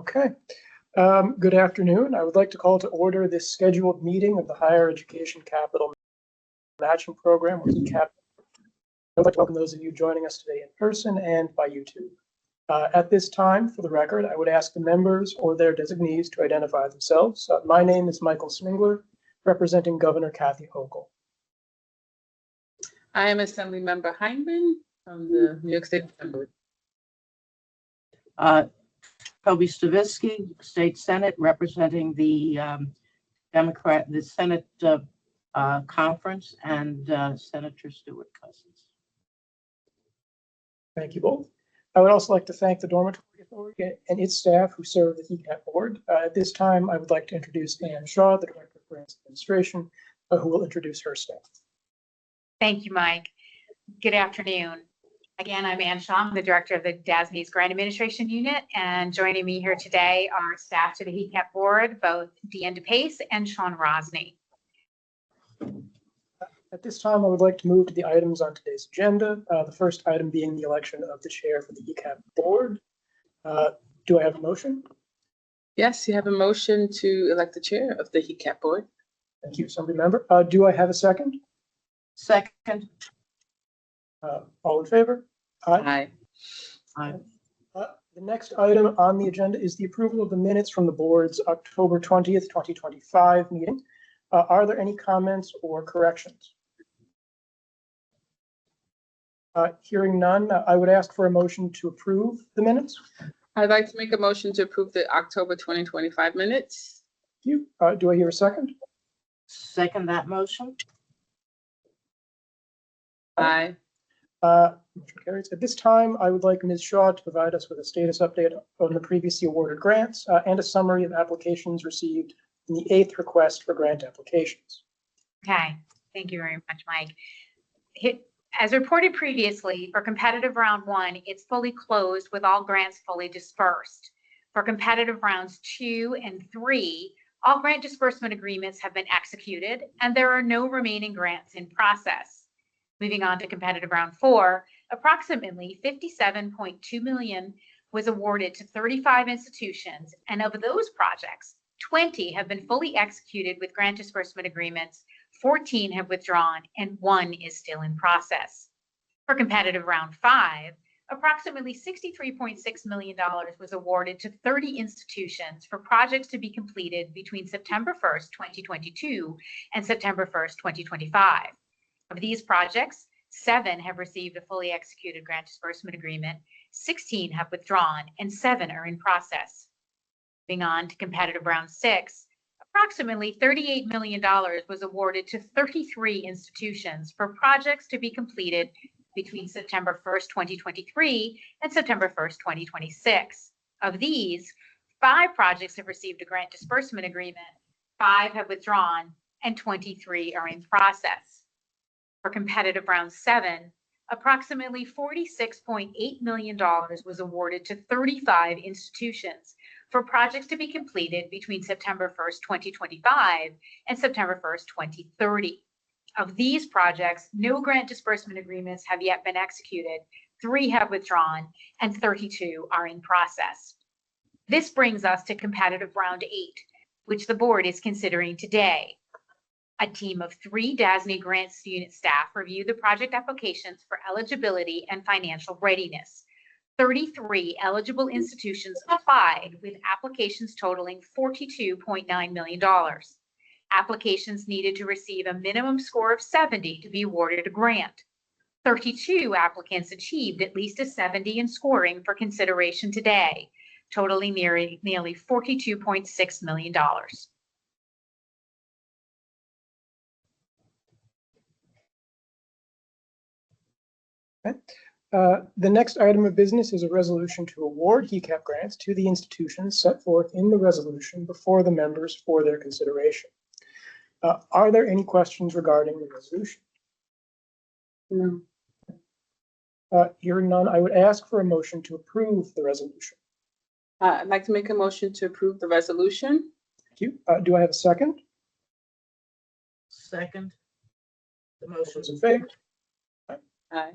Okay. Good afternoon. I would like to call to order this scheduled meeting of the Higher Education Capital Matching Program, or HECap. I'd like to welcome those of you joining us today in person and by YouTube. At this time, for the record, I would ask the members or their designees to identify themselves. My name is Michael Smingler, representing Governor Kathy Hochul. I am Assemblymember Heinman from the New York State Assembly. Toby Stavisky, State Senate, representing the Senate Conference, and Senator Stuart Cousins. Thank you both. I would also like to thank the Dormitory Authority and its staff who serve the HECap board. At this time, I would like to introduce Ann Shaw, the Director of Grants Administration, who will introduce her staff. Thank you, Mike. Good afternoon. Again, I'm Ann Shaw, I'm the Director of the DASNY's Grant Administration Unit, and joining me here today are staff to the HECap board, both Deanne DePace and Sean Rosny. At this time, I would like to move to the items on today's agenda. The first item being the election of the chair for the HECap board. Do I have a motion? Yes, you have a motion to elect the chair of the HECap board. Thank you, Assemblymember. Do I have a second? Second. All in favor? Aye. Aye. The next item on the agenda is the approval of the minutes from the board's October 20th, 2025 meeting. Are there any comments or corrections? Hearing none, I would ask for a motion to approve the minutes. I'd like to make a motion to approve the October 2025 minutes. Thank you. Do I hear a second? Second that motion. Aye. Motion carries. At this time, I would like Ms. Shaw to provide us with a status update on the previously awarded grants and a summary of applications received in the 8th request for grant applications. Okay, thank you very much, Mike. As reported previously, for competitive round 1, it's fully closed with all grants fully dispersed. For competitive rounds 2 and 3, all grant disbursement agreements have been executed and there are no remaining grants in process. Moving on to competitive round 4, approximately $57.2 million was awarded to 35 institutions, and of those projects, 20 have been fully executed with grant disbursement agreements, 14 have withdrawn, and 1 is still in process. For competitive round 5, approximately $63.6 million was awarded to 30 institutions for projects to be completed between September 1st, 2022 and September 1st, 2025. Of these projects, 7 have received a fully executed grant disbursement agreement, 16 have withdrawn, and 7 are in process. Moving on to competitive round 6, approximately $38 million was awarded to 33 institutions for projects to be completed between September 1st, 2023 and September 1st, 2026. Of these, 5 projects have received a grant disbursement agreement, 5 have withdrawn, and 23 are in process. For competitive round 7, approximately $46.8 million was awarded to 35 institutions for projects to be completed between September 1st, 2025 and September 1st, 2030. Of these projects, no grant disbursement agreements have yet been executed, 3 have withdrawn, and 32 are in process. This brings us to competitive round 8, which the board is considering today. A team of 3 DASNY Grants Unit staff reviewed the project applications for eligibility and financial readiness. 33 eligible institutions applied with applications totaling $42.9 million. Applications needed to receive a minimum score of 70 to be awarded a grant. 32 applicants achieved at least a 70 in scoring for consideration today, totaling nearly $42.6 million. Okay. The next item of business is a resolution to award HECap grants to the institutions set forth in the resolution before the members for their consideration. Are there any questions regarding the resolution? No. Hearing none, I would ask for a motion to approve the resolution. I'd like to make a motion to approve the resolution. Thank you. Do I have a second? Second. The Those motion. in favor? Aye.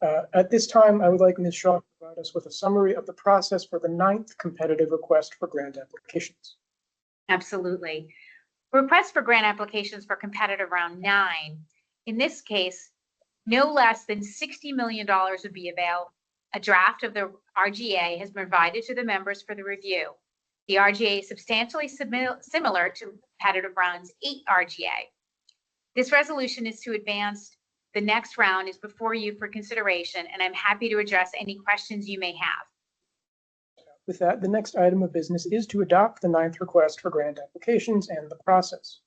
At this time, I would like Ms. Shaw to provide us with a summary of the process for the 9th competitive request for grant applications. Absolutely. Request for grant applications for competitive round 9. In this case, no less than $60 million would be available. A draft of the RGA has been provided to the members for the review. The RGA is substantially similar to competitive rounds 8 RGA. This resolution is to advance. The next round is before you for consideration, and I'm happy to address any questions you may have. With that, the next item of business is to adopt the 9th request for grant applications and the process.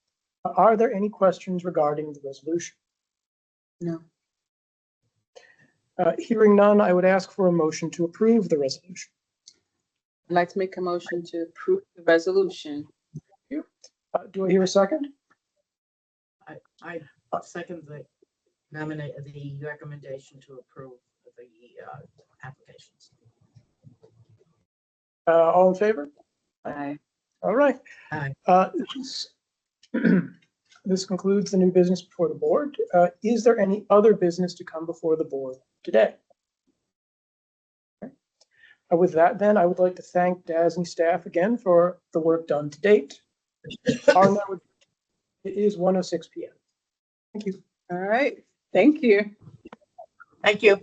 Are there any questions regarding the resolution? No. Hearing none, I would ask for a motion to approve the resolution. I'd like to make a motion to approve the resolution. Do I hear a second? I second the recommendation to approve the applications. All in favor? Aye. All right. Aye. This concludes the new business before the board. Is there any other business to come before the board today? Okay. With that, then, I would like to thank DASNY staff again for the work done to date. It is 1:06 p.m. Thank you. All right. Thank you. Thank you.